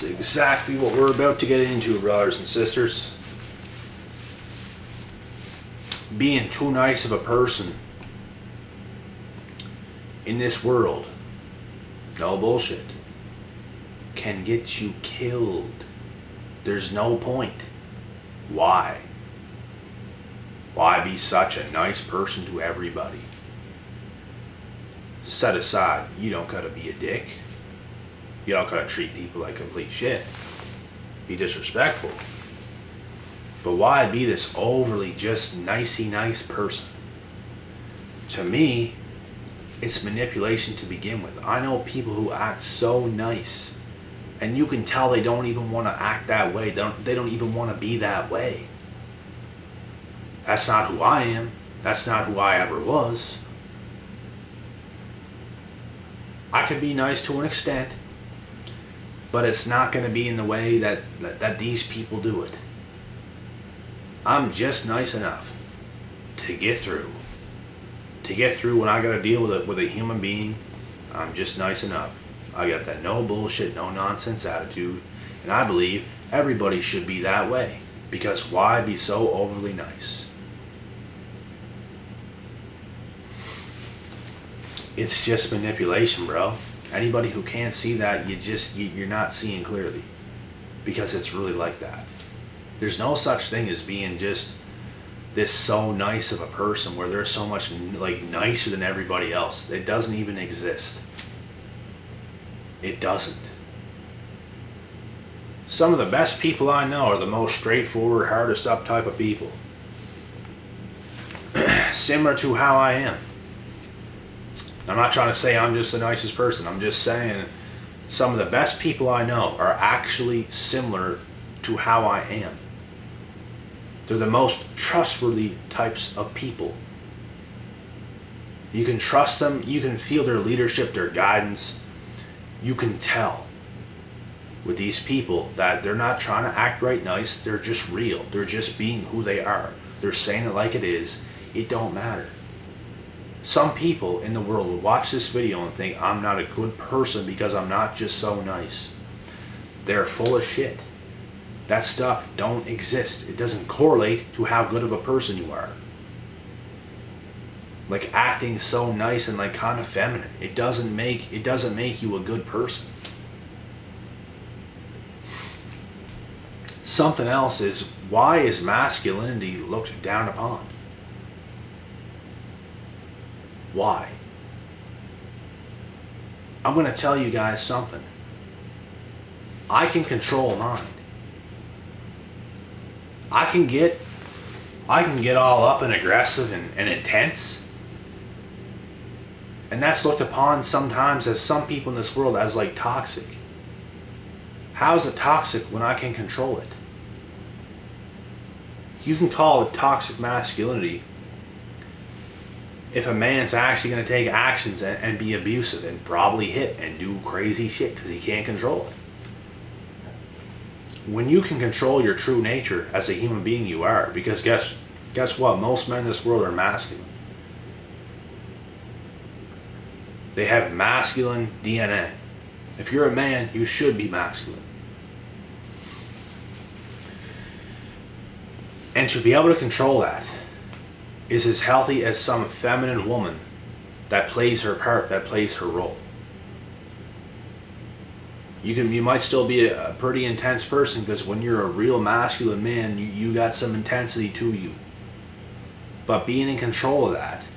That's exactly what we're about to get into, brothers and sisters. Being too nice of a person in this world, no bullshit, can get you killed. There's no point. Why? Why be such a nice person to everybody? Set aside, you don't gotta be a dick. You don't gotta treat people like complete shit. Be disrespectful. But why be this overly just nicey nice person? To me, it's manipulation to begin with. I know people who act so nice, and you can tell they don't even want to act that way. They don't even want to be that way. That's not who I am. That's not who I ever was. I can be nice to an extent, but it's not going to be in the way that these people do it. I'm just nice enough to get through. To get through when I got to deal with a human being, I'm just nice enough. I got that no bullshit, no nonsense attitude, and I believe everybody should be that way. Because why be so overly nice? It's just manipulation, bro. Anybody who can't see that, you're not seeing clearly. Because it's really like that. There's no such thing as being just this so nice of a person where they're so much like nicer than everybody else. It doesn't even exist. It doesn't. Some of the best people I know are the most straightforward, hardest up type of people. Similar to how I am. I'm not trying to say I'm just the nicest person. I'm just saying some of the best people I know are actually similar to how I am. They're the most trustworthy types of people. You can trust them. You can feel their leadership, their guidance. You can tell with these people that they're not trying to act right nice. They're just real. They're just being who they are. They're saying it like it is. It don't matter. Some people in the world will watch this video and think I'm not a good person because I'm not just so nice. They're full of shit. That stuff don't exist. It doesn't correlate to how good of a person you are. Like acting so nice and like kind of feminine. It doesn't make you a good person. Something else is, why is masculinity looked down upon? Why? I'm going to tell you guys something. I can control mine. I can get all up and aggressive and intense. And that's looked upon sometimes as some people in this world as like toxic. How is it toxic when I can control it? You can call it toxic masculinity if a man's actually going to take actions and be abusive and probably hit and do crazy shit because he can't control it. When you can control your true nature as a human being, you are. Because guess what? Most men in this world are masculine. They have masculine DNA. If you're a man, you should be masculine. And to be able to control that is as healthy as some feminine woman that plays her part, that plays her role. You might still be a pretty intense person because when you're a real masculine man, you got some intensity to you. But being in control of that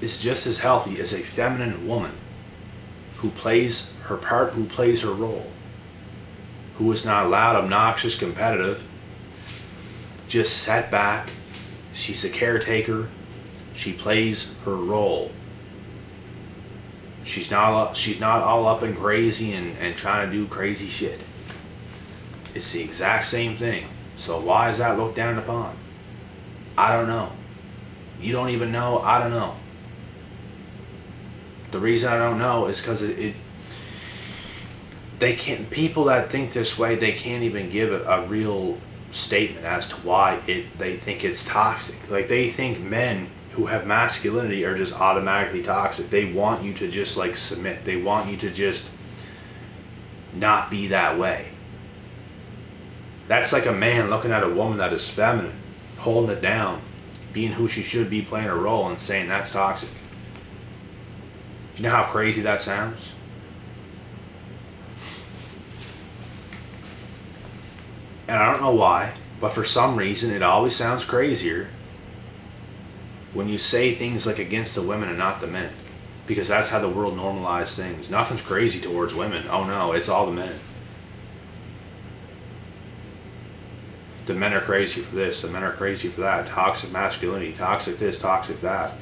is just as healthy as a feminine woman who plays her part, who plays her role, who is not loud, obnoxious, competitive, just sat back. She's a caretaker. She plays her role. She's not all up and crazy and trying to do crazy shit. It's the exact same thing. So why is that looked down upon? I don't know. You don't even know. I don't know. The reason I don't know is because they can't. People that think this way, they can't even give a real statement as to why they think it's toxic. Like they think men who have masculinity are just automatically toxic. They want you to just like submit. They want you to just not be that way. That's like a man looking at a woman that is feminine, holding it down, being who she should be, playing a role, and saying that's toxic. You know how crazy that sounds? And I don't know why, but for some reason it always sounds crazier when you say things like against the women and not the men. Because that's how the world normalized things. Nothing's crazy towards women. Oh no, it's all the men. The men are crazy for this, the men are crazy for that. Toxic masculinity, toxic this, toxic that.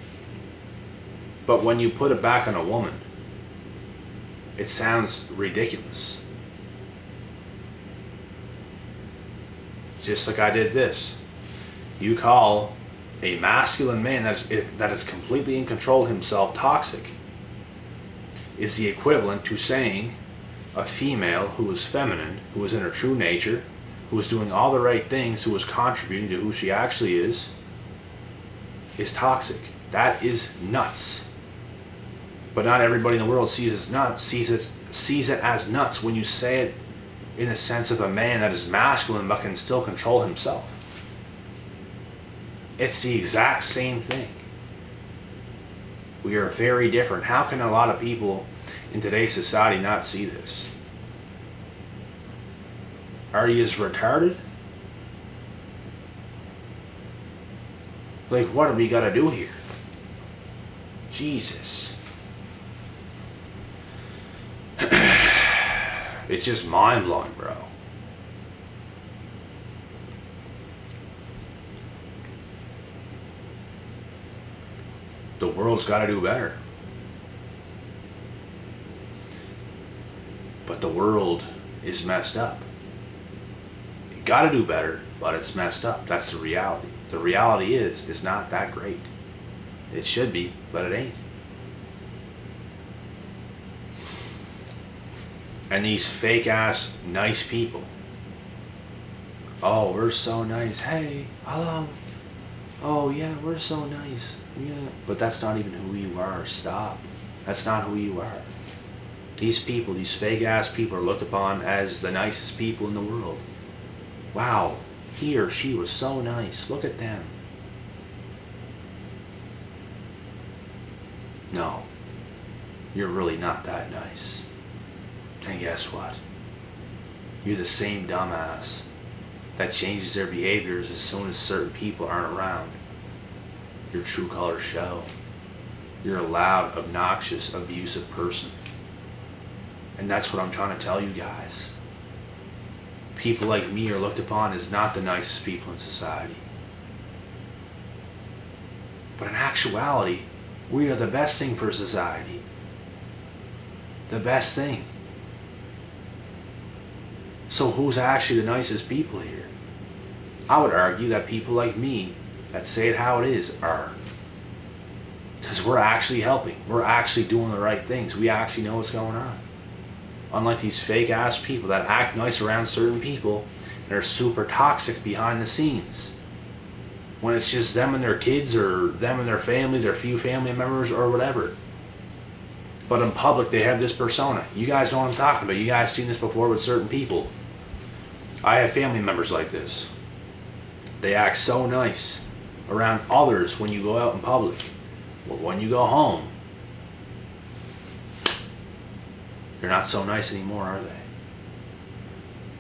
But when you put it back on a woman, it sounds ridiculous. Just like I did this. You call a masculine man that is completely in control of himself toxic is the equivalent to saying a female who is feminine, who is in her true nature, who is doing all the right things, who is contributing to who she actually is toxic. That is nuts. But not everybody in the world sees it as nuts when you say it in the sense of a man that is masculine but can still control himself. It's the exact same thing. We are very different. How can a lot of people in today's society not see this? Are you as retarded? Like, what do we gotta do here? Jesus. It's just mind-blowing, bro. The world's got to do better. But the world is messed up. You got to do better, but it's messed up. That's the reality. The reality is, it's not that great. It should be, but it ain't. And these fake ass nice people. Oh, we're so nice. Hey, hello. Oh yeah, we're so nice. Yeah. But that's not even who you are. Stop. That's not who you are. These people, these fake ass people are looked upon as the nicest people in the world. Wow, he or she was so nice. Look at them. No, you're really not that nice. And guess what? You're the same dumbass that changes their behaviors as soon as certain people aren't around. Your true colors show. You're a loud, obnoxious, abusive person. And that's what I'm trying to tell you guys. People like me are looked upon as not the nicest people in society. But in actuality, we are the best thing for society. The best thing. So who's actually the nicest people here? I would argue that people like me that say it how it is are. Because we're actually helping. We're actually doing the right things. We actually know what's going on. Unlike these fake ass people that act nice around certain people and are super toxic behind the scenes. When it's just them and their kids or them and their family, their few family members or whatever. But in public they have this persona. You guys know what I'm talking about. You guys seen this before with certain people. I have family members like this. They act so nice around others when you go out in public. But when you go home, they're not so nice anymore, are they?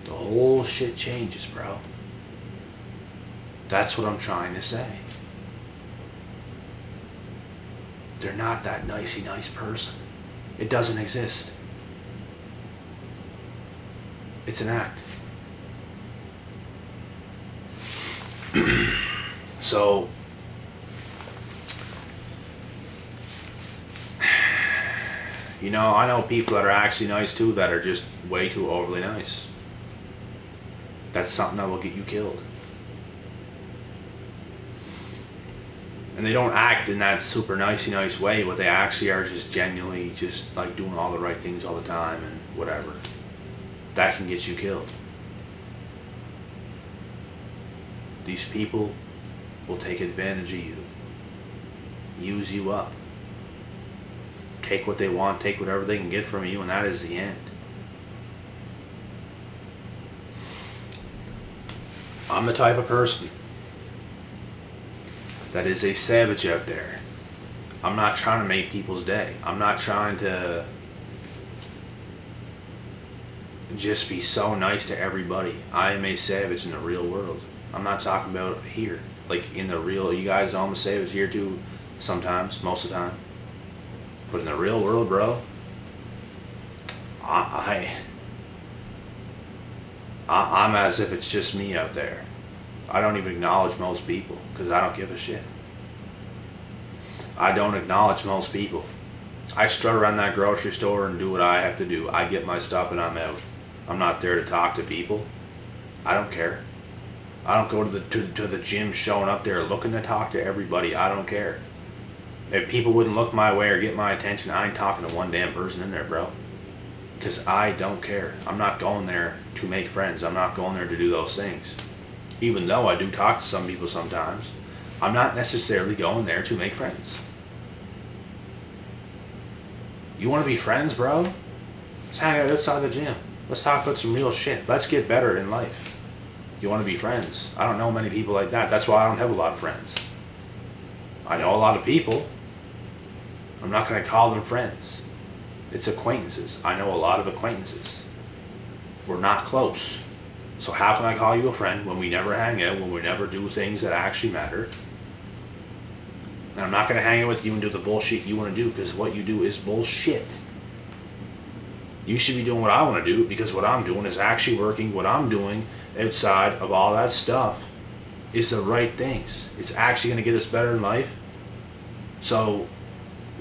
The whole shit changes, bro. That's what I'm trying to say. They're not that nicey nice person. It doesn't exist. It's an act. So, you know, I know people that are actually nice too that are just way too overly nice. That's something that will get you killed. And they don't act in that super nicey nice way, but they actually are just genuinely just like doing all the right things all the time and whatever. That can get you killed. These people will take advantage of you, use you up, take what they want, take whatever they can get from you, and that is the end. I'm the type of person that is a savage out there. I'm not trying to make people's day. I'm not trying to just be so nice to everybody. I am a savage in the real world. I'm not talking about here. Like in the real, you guys know I'm a savage here too sometimes, most of the time. But in the real world, bro, I'm as if it's just me out there. I don't even acknowledge most people because I don't give a shit. I don't acknowledge most people. I strut around that grocery store and do what I have to do. I get my stuff and I'm out. I'm not there to talk to people. I don't care. I don't go to the gym showing up there looking to talk to everybody. I don't care. If people wouldn't look my way or get my attention, I ain't talking to one damn person in there, bro. Because I don't care. I'm not going there to make friends. I'm not going there to do those things. Even though I do talk to some people sometimes, I'm not necessarily going there to make friends. You want to be friends, bro? Let's hang out outside the gym. Let's talk about some real shit. Let's get better in life. You want to be friends? I don't know many people like that. That's why I don't have a lot of friends. I know a lot of people. I'm not going to call them friends. It's acquaintances. I know a lot of acquaintances. We're not close. So how can I call you a friend when we never hang out, when we never do things that actually matter? And I'm not going to hang out with you and do the bullshit you want to do because what you do is bullshit. You should be doing what I want to do because what I'm doing is actually working. What I'm doing outside of all that stuff is the right things. It's actually going to get us better in life. So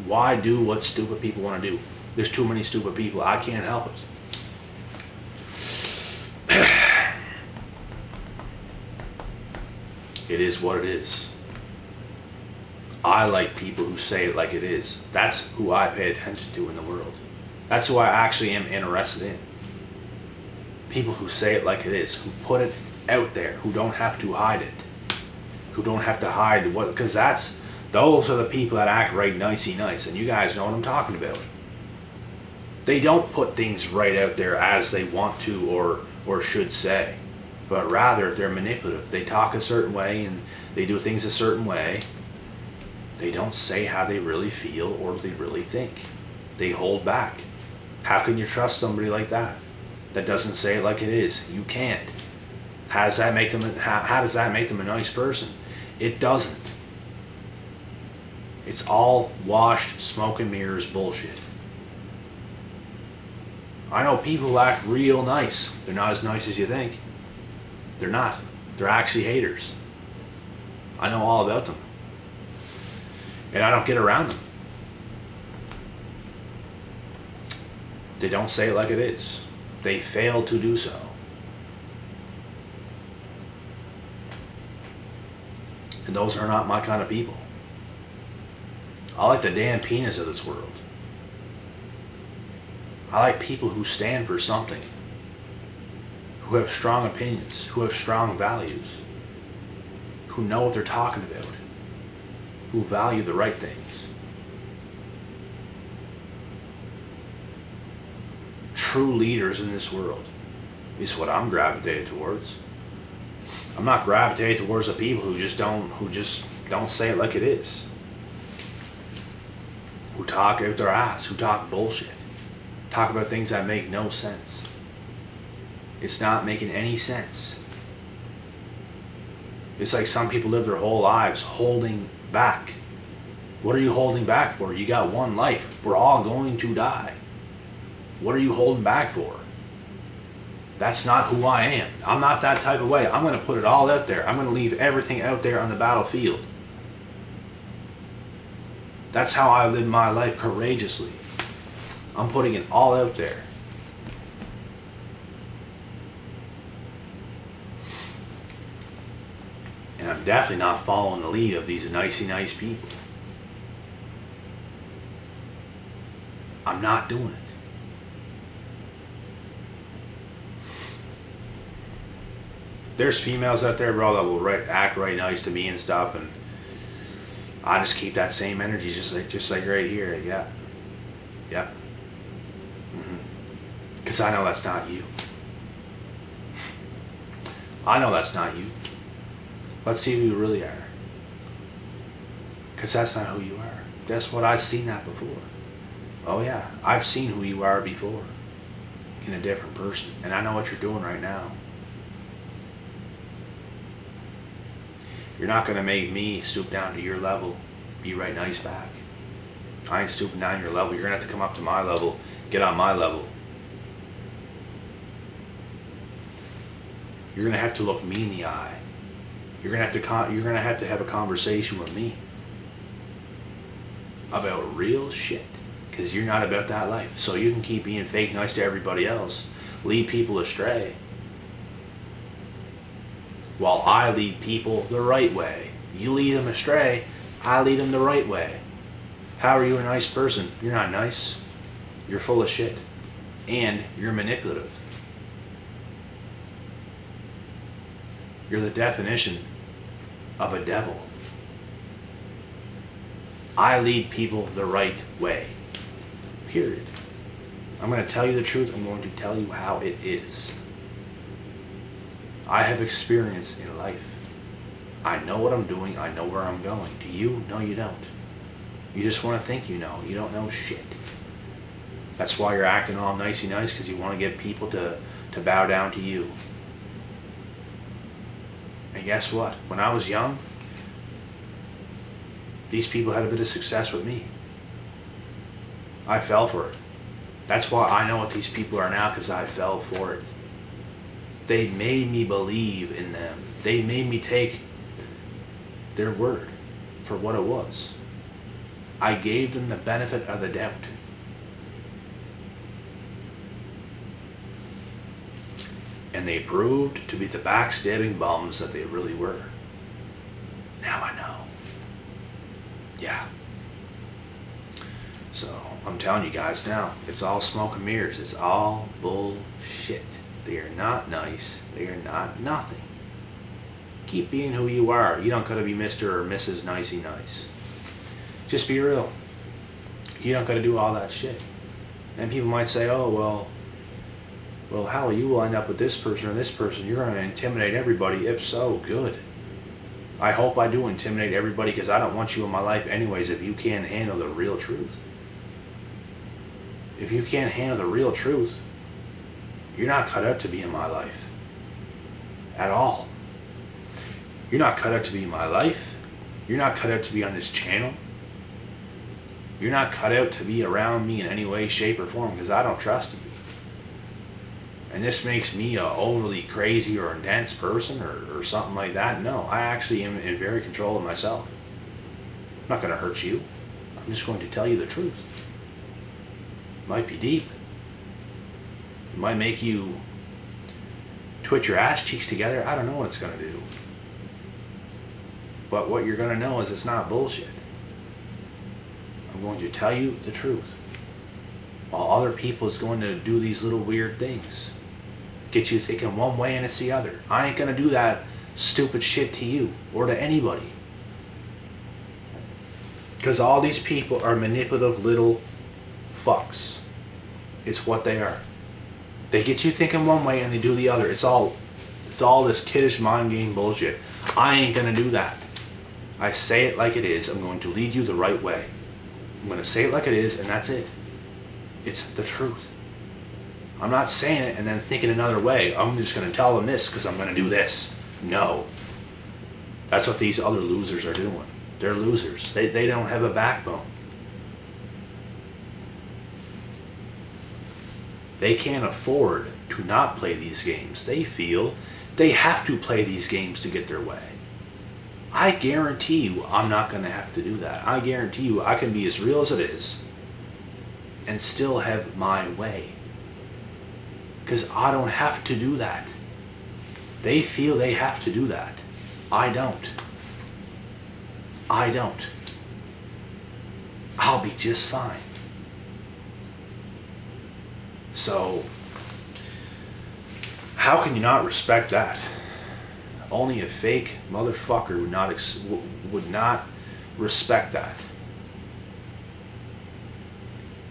why do what stupid people want to do? There's too many stupid people. I can't help it. It is what it is. I like people who say it like it is. That's who I pay attention to in the world. That's who I actually am interested in. People who say it like it is, who put it out there, who don't have to hide it. Who don't have to hide what, because those are the people that act right nicey nice, and you guys know what I'm talking about. They don't put things right out there as they want to or should say, but rather they're manipulative. They talk a certain way and they do things a certain way. They don't say how they really feel or they really think. They hold back. How can you trust somebody like that doesn't say it like it is? You can't. How does that make them a nice person? It doesn't. It's all washed smoke and mirrors bullshit. I know people who act real nice. They're not as nice as you think. They're not. They're actually haters. I know all about them. And I don't get around them. They don't say it like it is. They fail to do so. And those are not my kind of people. I like the Dan Pinas of this world. I like people who stand for something, who have strong opinions, who have strong values, who know what they're talking about, who value the right things. True leaders in this world is what I'm gravitated towards. I'm not gravitated towards the people who just don't say it like it is. Who talk out their ass, who talk bullshit. Talk about things that make no sense. It's not making any sense. It's like some people live their whole lives holding back. What are you holding back for? You got one life. We're all going to die. What are you holding back for? That's not who I am. I'm not that type of way. I'm going to put it all out there. I'm going to leave everything out there on the battlefield. That's how I live my life courageously. I'm putting it all out there. And I'm definitely not following the lead of these nicey nice people. I'm not doing it. There's females out there, bro, that will act right nice to me and stuff, and I just keep that same energy, just like right here. Yeah. Because I know that's not you. I know that's not you. Let's see who you really are. Because that's not who you are. Guess what? I've seen that before. Oh yeah, I've seen who you are before in a different person. And I know what you're doing right now. You're not going to make me stoop down to your level, be right nice back. I ain't stooping down your level. You're going to have to come up to my level, get on my level. You're going to have to look me in the eye. You're going to have to have a conversation with me about real shit, because you're not about that life. So you can keep being fake nice to everybody else, lead people astray, while I lead people the right way. You lead them astray, I lead them the right way. How are you a nice person? You're not nice. You're full of shit. And you're manipulative. You're the definition of a devil. I lead people the right way. Period. I'm going to tell you the truth. I'm going to tell you how it is. I have experience in life. I know what I'm doing. I know where I'm going. Do you? No, you don't. You just want to think you know. You don't know shit. That's why you're acting all nicey nice, because you want to get people to bow down to you. And guess what? When I was young, these people had a bit of success with me. I fell for it. That's why I know what these people are now, because I fell for it. They made me believe in them. They made me take their word for what it was. I gave them the benefit of the doubt. And they proved to be the backstabbing bums that they really were. Now I know. Yeah. So, I'm telling you guys now, it's all smoke and mirrors. It's all bullshit. They are not nice. They are not nothing. Keep being who you are. You don't gotta be Mr. or Mrs. Nicey Nice. Just be real. You don't gotta do all that shit. And people might say, oh, well, how you will end up with this person or this person. You're gonna intimidate everybody. If so, good. I hope I do intimidate everybody, because I don't want you in my life anyways if you can't handle the real truth. If you can't handle the real truth, you're not cut out to be in my life. At all. You're not cut out to be in my life. You're not cut out to be on this channel. You're not cut out to be around me in any way, shape, or form, because I don't trust you. And this makes me a overly crazy or intense person or something like that. No, I actually am in very control of myself. I'm not going to hurt you. I'm just going to tell you the truth. It might be deep. It might make you twitch your ass cheeks together. I don't know what it's going to do. But what you're going to know is it's not bullshit. I'm going to tell you the truth. While other people is going to do these little weird things. Get you thinking one way and it's the other. I ain't going to do that stupid shit to you or to anybody. Because all these people are manipulative little fucks. It's what they are. They get you thinking one way and they do the other. It's all this kiddish mind game bullshit. I ain't going to do that. I say it like it is. I'm going to lead you the right way. I'm going to say it like it is, and that's it. It's the truth. I'm not saying it and then thinking another way. I'm just going to tell them this because I'm going to do this. No. That's what these other losers are doing. They're losers. They don't have a backbone. They can't afford to not play these games. They feel they have to play these games to get their way. I guarantee you I'm not going to have to do that. I guarantee you I can be as real as it is and still have my way. Because I don't have to do that. They feel they have to do that. I don't. I don't. I'll be just fine. So, how can you not respect that? Only a fake motherfucker would not respect that.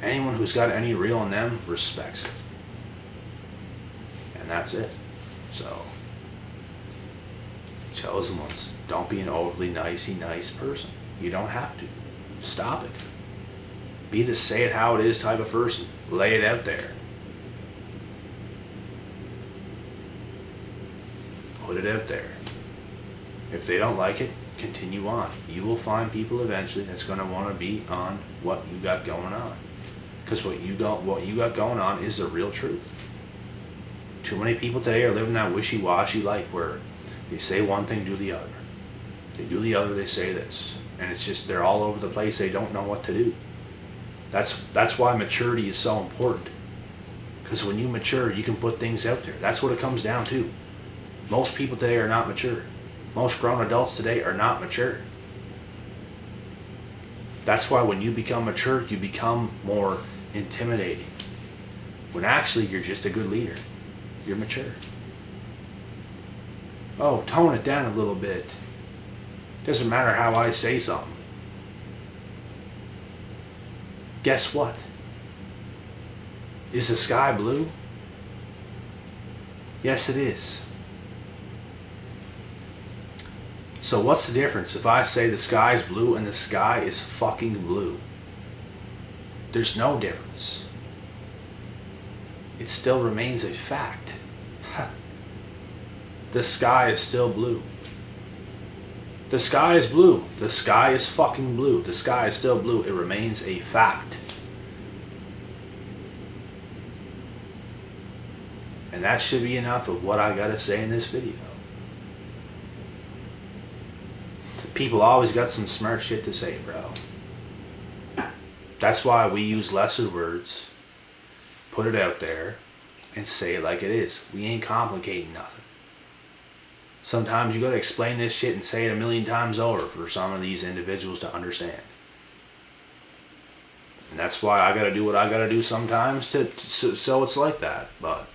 Anyone who's got any real in them respects it. And that's it. So, Chosen ones. Don't be an overly nice person. You don't have to. Stop it. Be the say it how it is type of person. Lay it out there. Put it out there. If they don't like it, continue on. You will find people eventually that's going to want to be on what you got going on. Because what you got going on is the real truth. Too many people today are living that wishy-washy life where they say one thing, do the other. They do the other, they say this. And it's just, they're all over the place. They don't know what to do. That's why maturity is so important. Because when you mature, you can put things out there. That's what it comes down to. Most people today are not mature. Most grown adults today are not mature. That's why when you become mature, you become more intimidating. When actually you're just a good leader. You're mature. Oh, tone it down a little bit. Doesn't matter how I say something. Guess what? Is the sky blue? Yes, it is. So what's the difference if I say the sky's blue and the sky is fucking blue? There's no difference. It still remains a fact. The sky is still blue. The sky is blue. The sky is fucking blue. The sky is still blue. It remains a fact. And that should be enough of what I gotta say in this video. People always got some smart shit to say, bro. That's why we use lesser words, put it out there, and say it like it is. We ain't complicating nothing. Sometimes you gotta explain this shit and say it 1,000,000 times over for some of these individuals to understand. And that's why I gotta do what I gotta do sometimes so it's like that. But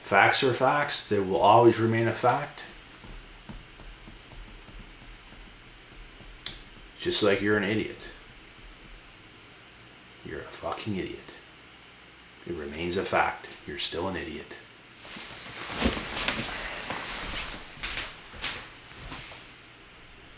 facts are facts. They will always remain a fact. Just like you're an idiot. You're a fucking idiot. It remains a fact. You're still an idiot.